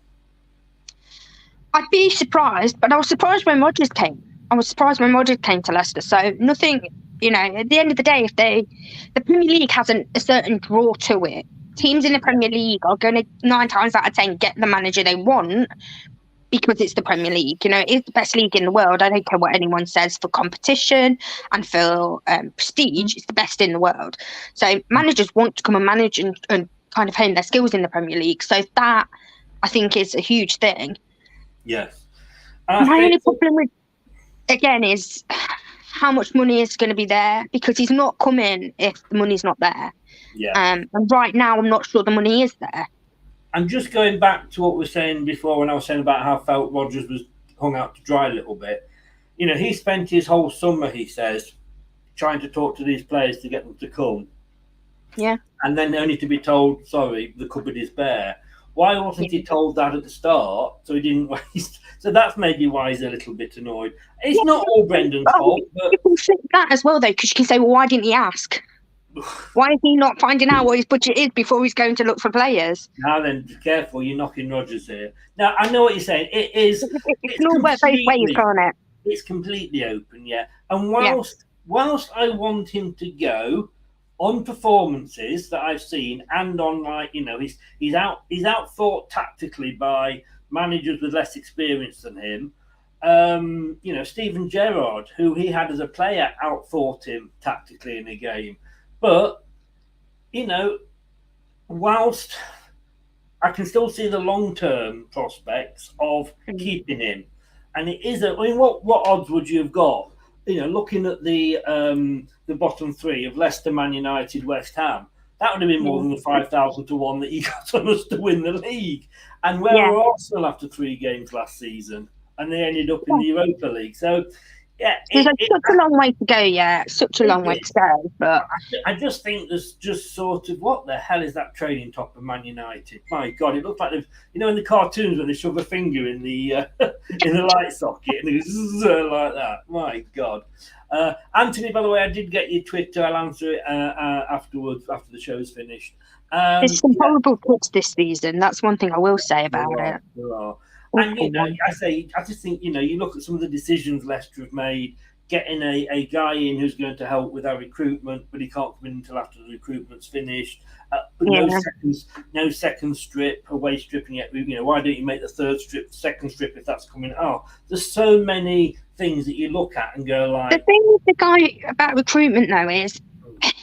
I'd be surprised, but I was surprised when Rodgers came. To Leicester. So nothing, at the end of the day, if the Premier League has a certain draw to it, teams in the Premier League are going to 9 times out of 10 get the manager they want because it's the Premier League. It's the best league in the world. I don't care what anyone says for competition and for prestige. It's the best in the world. So managers want to come and manage and kind of hone their skills in the Premier League. So that, I think, is a huge thing. Yes. My only problem with, again, is how much money is going to be there, because he's not coming if the money's not there. Yeah. And right now, I'm not sure the money is there. And just going back to what we were saying before, when I was saying about how I felt Rodgers was hung out to dry a little bit, he spent his whole summer, he says, trying to talk to these players to get them to come. Yeah. And then only to be told, sorry, the cupboard is bare. Why wasn't he told that at the start so he didn't waste? So that's maybe why he's a little bit annoyed. It's not all Brendan's fault. But you can think that as well, though, because you can say, well, why didn't he ask? Why is he not finding out what his budget is before he's going to look for players? Now then, be careful, you're knocking Rodgers here. Now, I know what you're saying. It's not both ways, can't it? It's completely open, yeah. And whilst I want him to go, on performances that I've seen, and on he's out thought tactically by managers with less experience than him. Steven Gerrard, who he had as a player, outthought him tactically in a game. But, whilst I can still see the long-term prospects of keeping him, and it is what odds would you have got? Looking at the bottom three of Leicester, Man United, West Ham, that would have been more than the 5,000 to 1 that he got on us to win the league. And where were Arsenal after 3 games last season? And they ended up in the Europa League. So, there's such a long way to go. Yeah, such a long way to go. But I just think there's just sort of, what the hell is that training top of Man United? My God, it looks like they've, in the cartoons when they shove a finger in the in the light socket and it goes like that. My God. Anthony, by the way, I did get your Twitter. I'll answer it afterwards after the show's finished. There's some horrible kids this season. That's one thing I will say about it. There are. And I just think you look at some of the decisions Leicester have made, getting a guy in who's going to help with our recruitment, but he can't come in until after the recruitment's finished. No second strip, away stripping it. Why don't you make the third strip, second strip if that's coming? There's so many things that you look at and go like. The thing with the guy about recruitment though is,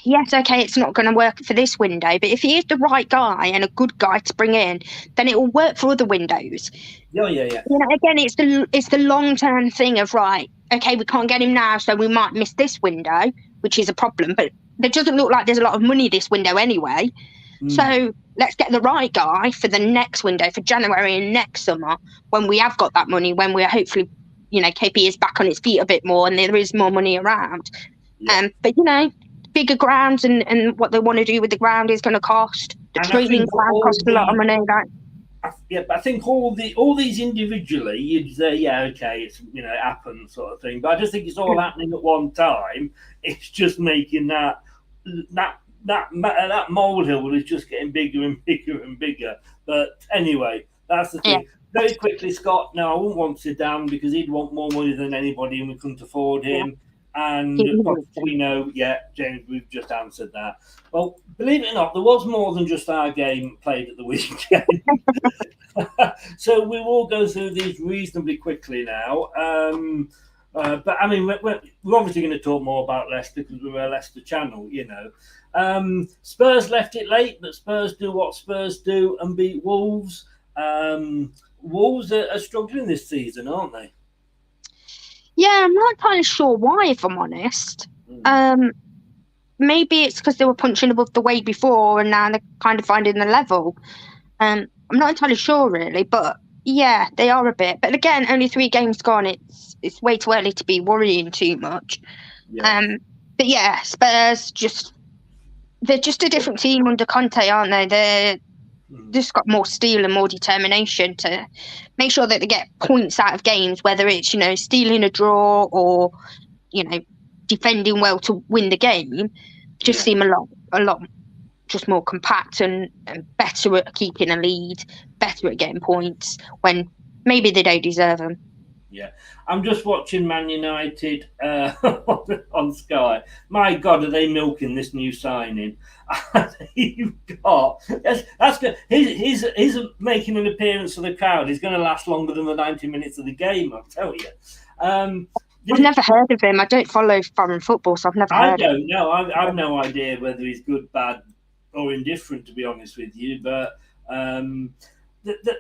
yes, okay, it's not going to work for this window, but if he is the right guy and a good guy to bring in, then it will work for other windows. Yeah. Again, it's the long-term thing of, right, okay, we can't get him now, so we might miss this window, which is a problem, but it doesn't look like there's a lot of money this window anyway. So let's get the right guy for the next window, for January and next summer, when we have got that money, when we're hopefully, KP is back on its feet a bit more and there is more money around. But, bigger grounds and what they want to do with the ground is going to cost. The training ground costs a lot of money. But I think all these individually, you'd say, it's it happens sort of thing. But I just think it's all happening at one time. It's just making that molehill is just getting bigger and bigger and bigger. But anyway, that's the thing. Very quickly, Scott. No, I wouldn't want to sit down because he'd want more money than anybody, and we couldn't afford him. And we know, James, we've just answered that. Well, believe it or not, there was more than just our game played at the weekend. So we will go through these reasonably quickly now. But I mean, we're obviously going to talk more about Leicester because we're a Leicester channel, Spurs left it late, but Spurs do what Spurs do and beat Wolves. Wolves are struggling this season, aren't they? Yeah, I'm not entirely sure why, if I'm honest. Maybe it's because they were punching above the weight before and now they're kind of finding the level. I'm not entirely sure, really, but yeah, they are a bit. But again, only 3 games gone. It's way too early to be worrying too much. Yeah. But yeah, Spurs they're just a different team under Conte, aren't they? They're just got more steel and more determination to make sure that they get points out of games, whether it's, stealing a draw or, defending well to win the game. Just seem a lot just more compact and better at keeping a lead, better at getting points when maybe they don't deserve them. Yeah, I'm just watching Man United on Sky. My God, are they milking this new signing? You've got that's good. He's making an appearance for the crowd. He's going to last longer than the 90 minutes of the game, I'll tell you. I've never heard of him. I don't follow foreign football, so I've never heard of him. I don't know. I've no idea whether he's good, bad, or indifferent, to be honest with you. But the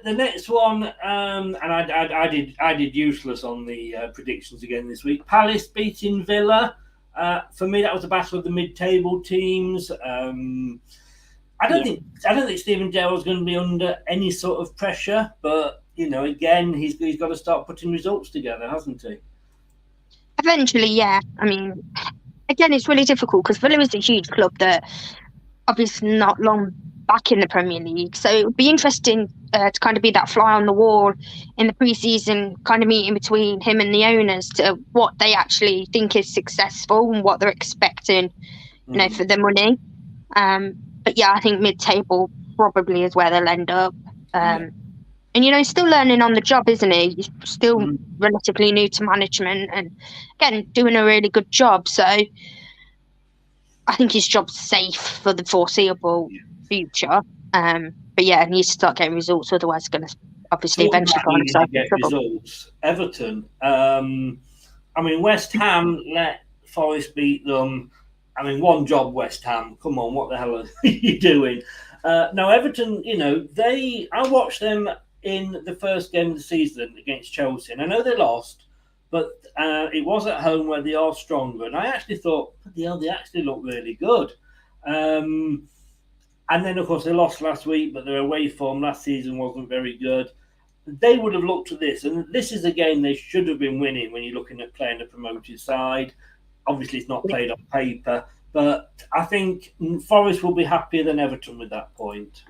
next one, and I did useless on the predictions again this week. Palace beating Villa. For me, that was a battle of the mid-table teams. I don't think Steven Gerrard's going to be under any sort of pressure, but again, he's got to start putting results together, hasn't he? Eventually, yeah. I mean, again, it's really difficult because Villa is a huge club that obviously not long back in the Premier League. So it would be interesting to kind of be that fly on the wall in the pre-season kind of meeting between him and the owners to what they actually think is successful and what they're expecting, for the money. But yeah, I think mid-table probably is where they'll end up. And, he's still learning on the job, isn't he? He's still relatively new to management and, again, doing a really good job. So I think his job's safe for the foreseeable future. But yeah, he needs to start getting results. Otherwise, it's going to obviously eventually got himself in trouble. Results. Everton. I mean, West Ham let Forest beat them. I mean, one job, West Ham. Come on, what the hell are you doing? No, Everton, I watched them in the first game of the season against Chelsea. And I know they lost, but it was at home where they are stronger. And I actually thought, they actually look really good. And then, of course, they lost last week, but their away form last season wasn't very good. They would have looked at this, and this is a game they should have been winning when you're looking at playing the promoted side. Obviously, it's not played on paper, but I think Forest will be happier than Everton with that point.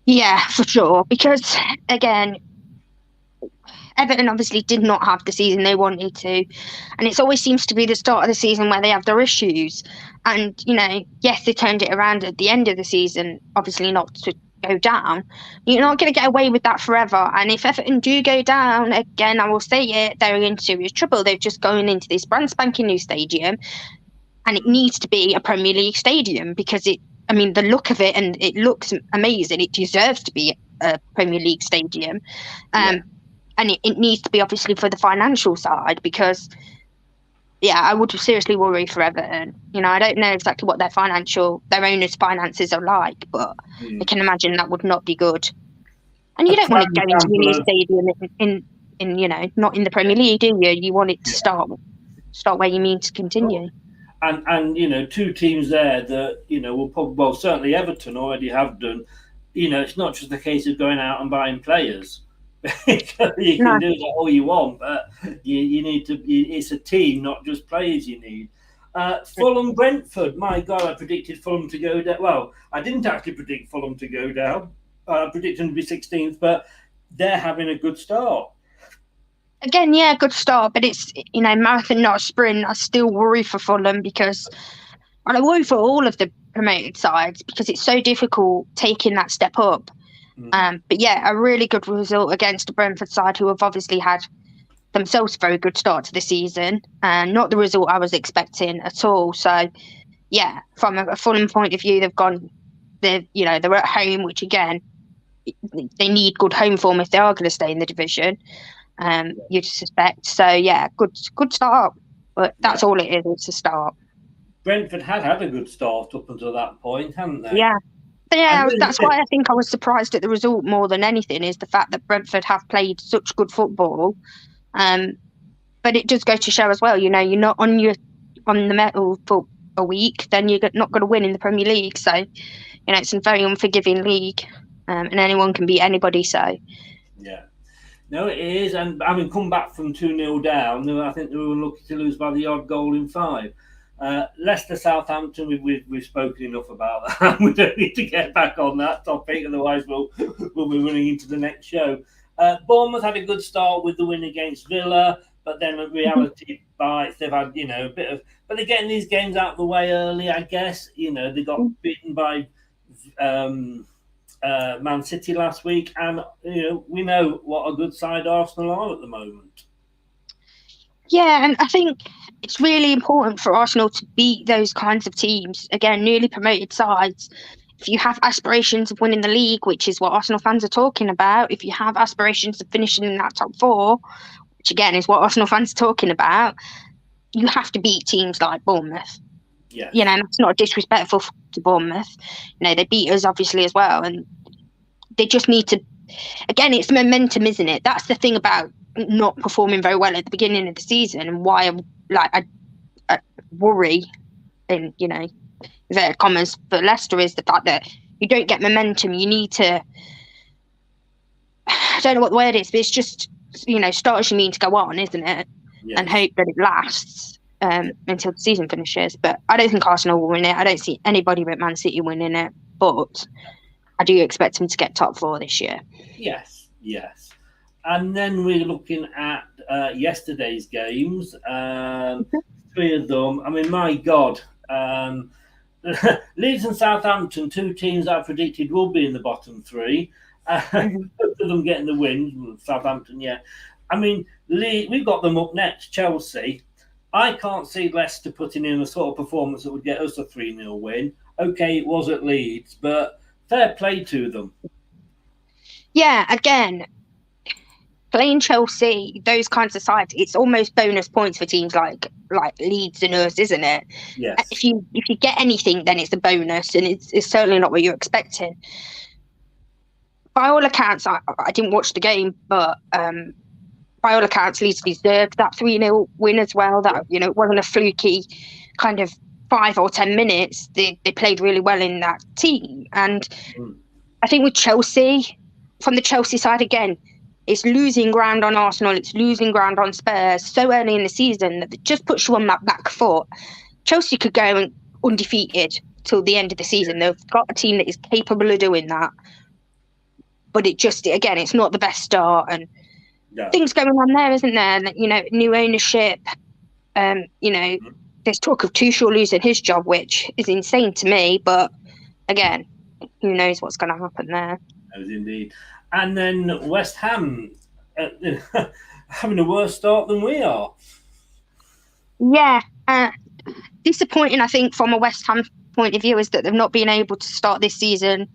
Yeah, for sure. Because, again, Everton obviously did not have the season they wanted to. And it always seems to be the start of the season where they have their issues. And, yes, they turned it around at the end of the season, obviously not to go down. You're not going to get away with that forever. And if Everton do go down, again, I will say it, they're in serious trouble. They've just gone into this brand spanking new stadium, and it needs to be a Premier League stadium because the look of it, and it looks amazing. It deserves to be a Premier League stadium. And it needs to be obviously for the financial side because, I would seriously worry for Everton. I don't know exactly what their owners' finances are like, but I can imagine that would not be good. And you don't want to go into a new stadium in not in the Premier League, do you? You want it to start where you mean to continue. And two teams there that will probably, certainly Everton already have done. It's not just a case of going out and buying players. You can do that all you want, but you need to. It's a team, not just players. You need. Fulham, Brentford. My God, I predicted Fulham to go down. Well, I didn't actually predict Fulham to go down. I predicted them to be 16th, but they're having a good start. Again, good start, but it's marathon, not a sprint. I still worry for Fulham because, and I worry for all of the promoted sides because it's so difficult taking that step up. But a really good result against the Brentford side, who have obviously had themselves a very good start to the season, and not the result I was expecting at all. So, from a Fulham point of view, they're at home, which again, they need good home form if they are going to stay in the division. You'd suspect. So, good start, but that's all it is. It's a start. Brentford had a good start up until that point, hadn't they? Yeah, that's why I think I was surprised at the result more than anything, is the fact that Brentford have played such good football. But it does go to show as well, you're not on the metal for a week, then you're not going to win in the Premier League. So, it's a very unforgiving league, and anyone can beat anybody. So, no, it is. And having come back from 2-0 down, I think they were lucky to lose by the odd goal in 5. Leicester, Southampton, we've spoken enough about that. We don't need to get back on that topic, otherwise we'll be running into the next show. Bournemouth had a good start with the win against Villa, but then reality bites. They've had a bit of, but they're getting these games out of the way early, I guess. They got beaten by Man City last week, and we know what a good side Arsenal are at the moment. Yeah, and I think it's really important for Arsenal to beat those kinds of teams. Again, newly promoted sides. If you have aspirations of winning the league, which is what Arsenal fans are talking about, if you have aspirations of finishing in that top 4, which again is what Arsenal fans are talking about, you have to beat teams like Bournemouth. Yeah. And that's not disrespectful to Bournemouth. They beat us obviously as well, and they just need to. Again, it's momentum, isn't it? That's the thing about not performing very well at the beginning of the season, and why I worry in inverted commas for Leicester is the fact that you don't get momentum. You need to, I don't know what the word is, but it's just start as you mean to go on, isn't it? Yeah. And hope that it lasts until the season finishes. But I don't think Arsenal will win it. I don't see anybody but Man City winning it, but I do expect them to get top 4 this year. Yes. And then we're looking at yesterday's games. 3 of them. I mean, my God. Leeds and Southampton, 2 teams I predicted will be in the bottom 3. Both of them getting the win. Southampton, I mean, we've got them up next, Chelsea. I can't see Leicester putting in a sort of performance that would get us a 3-0 win. Okay, it was at Leeds, but fair play to them. Yeah, again, playing Chelsea, those kinds of sides, it's almost bonus points for teams like Leeds and us, isn't it? Yes. If you get anything, then it's a bonus, and it's certainly not what you're expecting. By all accounts, I didn't watch the game, but by all accounts, Leeds deserved that 3-0 win as well. That, you know, it wasn't a fluky kind of 5 or 10 minutes. They played really well in that team. And I think with Chelsea, from the Chelsea side again, it's losing ground on Arsenal, it's losing ground on Spurs so early in the season that it just puts you on that back foot. Chelsea could go undefeated till the end of the season. They've got a team that is capable of doing that. But it just, again, it's not the best start, and things going on there, isn't there? You know, new ownership. You know, there's talk of Tuchel losing his job, which is insane to me. But again, who knows what's going to happen there? That was indeed. And then West Ham having a worse start than we are. Yeah, disappointing. I think from a West Ham point of view is that they've not been able to start this season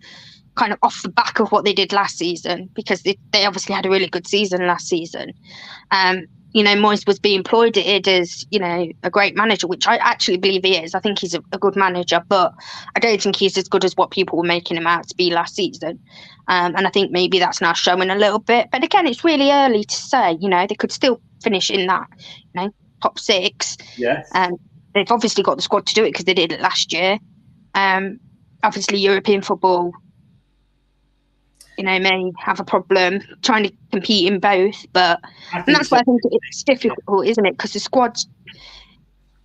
kind of off the back of what they did last season, because they obviously had a really good season last season. You know, Moyes was being applauded as, you know, a great manager, which I actually believe he is. I think he's a good manager, but I don't think he's as good as what people were making him out to be last season. And I think maybe that's now showing a little bit. But again, it's really early to say. You know, they could still finish in that, you know, top 6. Yes. They've obviously got the squad to do it because they did it last year. Obviously, European football, you know, may have a problem trying to compete in both, and that's why I think it's difficult, isn't it? Because the squads,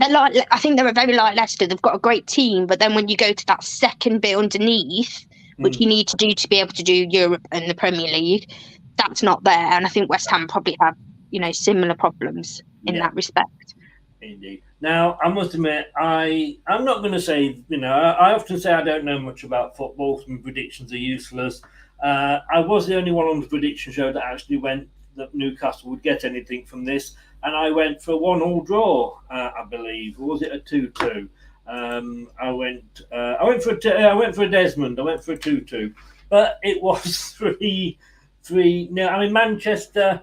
I think they're very like Leicester. They've got a great team, but then when you go to that second bit underneath, which you need to do to be able to do Europe and the Premier League, that's not there. And I think West Ham probably have, you know, similar problems in that respect. Indeed. Now, I must admit, I'm not going to say, you know, I often say I don't know much about football. My predictions are useless. I was the only one on the prediction show that actually went that Newcastle would get anything from this, and I went for a 1-1 draw, I believe. Or was it a 2-2? I went for a Desmond. I went for a 2-2, but it was 3-3. No, I mean Manchester.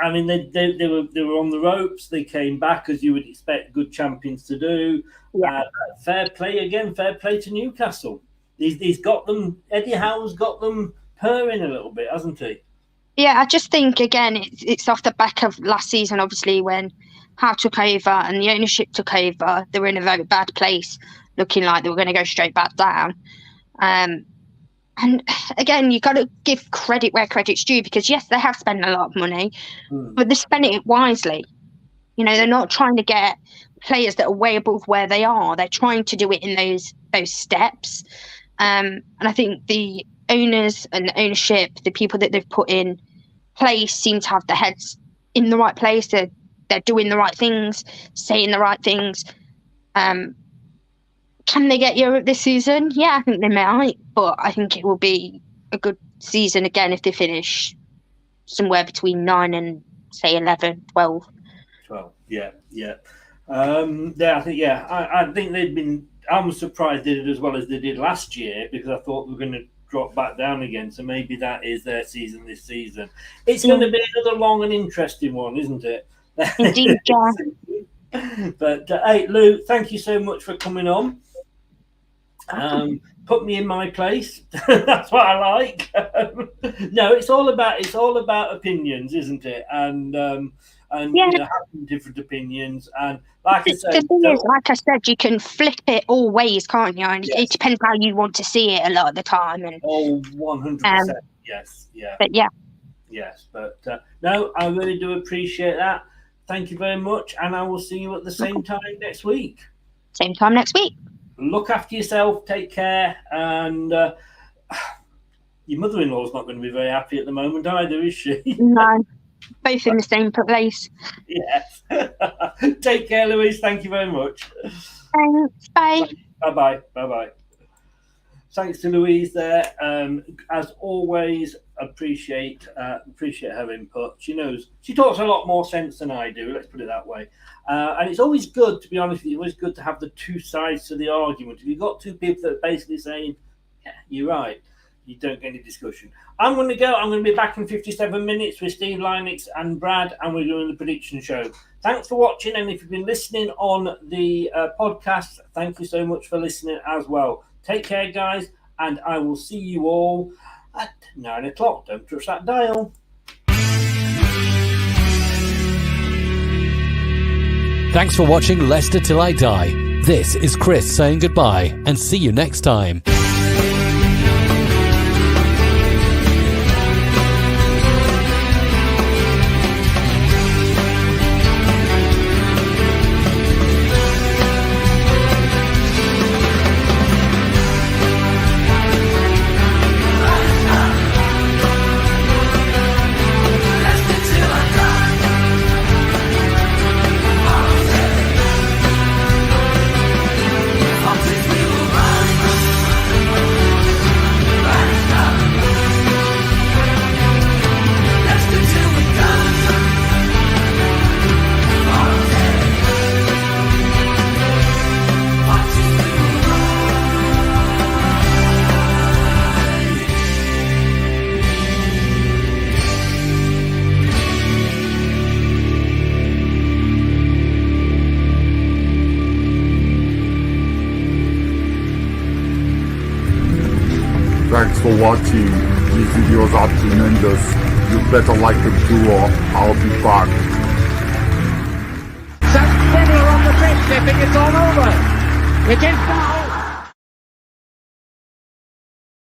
I mean they were on the ropes. They came back as you would expect good champions to do. Yeah. Fair play again. Fair play to Newcastle. He's got them. Eddie Howe's got them purring a little bit, hasn't he? Yeah, I just think, again, it's off the back of last season, obviously, when Howe took over and the ownership took over. They were in a very bad place, looking like they were going to go straight back down. And again, you've got to give credit where credit's due, because, yes, they have spent a lot of money, but they're spending it wisely. You know, they're not trying to get players that are way above where they are. They're trying to do it in those steps. And I think the owners and the ownership, the people that they've put in place, seem to have their heads in the right place. They're doing the right things, saying the right things. Can they get Europe this season? Yeah, I think they might, but I think it will be a good season again if they finish somewhere between 9 and, say, 11, 12. 12, yeah. I think they've been. I'm surprised they did as well as they did last year, because I thought we were going to drop back down again. So maybe that is their season this season. It's going to be another long and interesting one, isn't it? Indeed, yeah. But hey, Lou, thank you so much for coming on. Put me in my place. That's what I like. No, it's all about opinions, isn't it? And you know, having different opinions. And like I said, the thing is, like I said, you can flip it all ways, can't you? And it depends how you want to see it a lot of the time. And 100%. Yes, yeah. But yeah. Yes, but no, I really do appreciate that. Thank you very much, and I will see you at the same time next week. Same time next week. Look after yourself, take care, and your mother-in-law's not going to be very happy at the moment either, is she? No, both in the same place. Yes. Take care, Louise. Thank you very much. Thanks. Bye. Bye-bye. Bye-bye. Thanks to Louise there. As always, appreciate her input. She knows, she talks a lot more sense than I do, let's put it that way. And it's always good, to be honest with you, always good to have the two sides to the argument. If you've got two people that are basically saying, yeah, you're right, you don't get any discussion. I'm going to go. I'm going to be back in 57 minutes with Steve Linux and Brad, and we're doing the prediction show. Thanks for watching, and if you've been listening on the podcast, thank you so much for listening as well. Take care, guys, and I will see you all at 9 o'clock. Don't touch that dial. Thanks for watching Leicester Till I Die. This is Chris saying goodbye, and see you next time. Thanks for watching. These videos are tremendous. You better like them too, or I'll be back. Sanchez on the pitch, they think it's all over. It is now.